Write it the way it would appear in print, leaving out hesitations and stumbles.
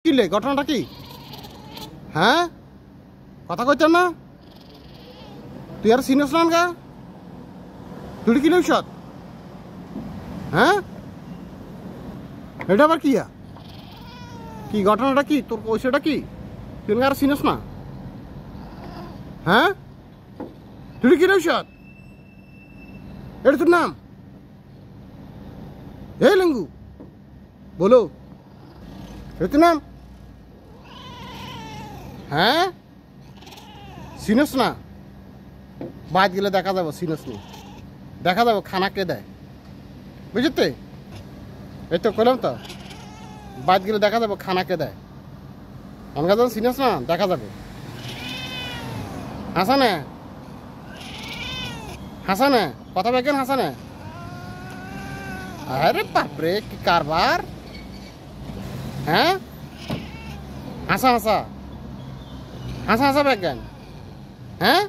কিলে ঘটনাটা কি? হ্যাঁ, কথা কইতেন না তুই আর চিনস না গা তুই কি লইছত? হ্যাঁ, এটা আবার কিয়া কি ঘটনাটা কি? তোর পয়সাটা কি? তুই আর চিনস না? হ্যাঁ, তুই কি লইছত? এটা তোর নাম? হে লিঙ্গু বলো, এটা তোর নাম? হ্যাঁ, চিনস না? বাদ গেলে দেখা যাবো চিনস নি, দেখা যাবো খানা কে দেয়, বুঝতে? এই তো করলাম তো, বাদ গেলে দেখা যাবো খানা কে দেয়। আমাকে যখন চিনস না দেখা যাবে। হাসানে হাসানে কথা বেকেন হাসানে। আরে বাপরে কি কারবার! হ্যাঁ, হাসা হাসা হাসা হাসা বেকেন। হ্যাঁ।